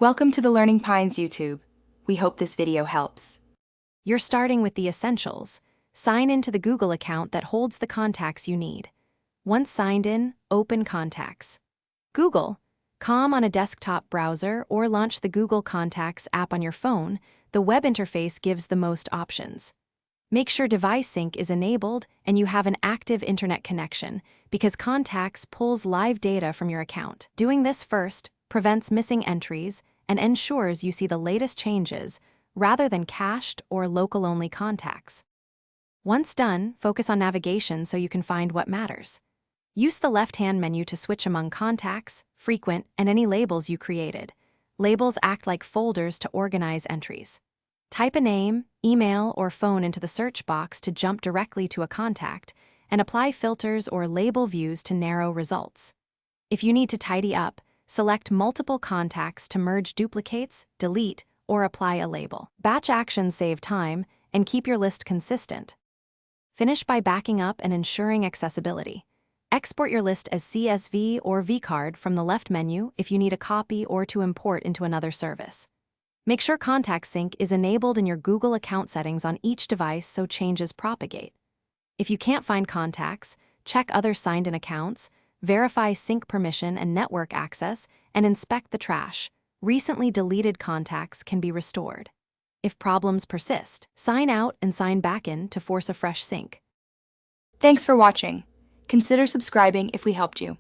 Welcome to the Learning Pines YouTube. We hope this video helps. You're starting with the essentials. Sign into the Google account that holds the contacts you need. Once signed in, open Contacts. Google.com on a desktop browser or launch the Google Contacts app on your phone. The web interface gives the most options. Make sure device sync is enabled and you have an active internet connection because Contacts pulls live data from your account. Doing this first prevents missing entries and ensures you see the latest changes rather than cached or local-only contacts. Once done, focus on navigation so you can find what matters. Use the left-hand menu to switch among contacts, frequent, and any labels you created. Labels act like folders to organize entries. Type a name, email, or phone into the search box to jump directly to a contact, and apply filters or label views to narrow results. If you need to tidy up, select multiple contacts to merge duplicates, delete, or apply a label. Batch actions save time and keep your list consistent. Finish by backing up and ensuring accessibility. Export your list as CSV or vCard from the left menu if you need a copy or to import into another service. Make sure Contact Sync is enabled in your Google account settings on each device so changes propagate. If you can't find contacts, check other signed-in accounts, verify sync permission and network access, and inspect the trash. Recently deleted contacts can be restored. If problems persist, sign out and sign back in to force a fresh sync. Thanks for watching. Consider subscribing if we helped you.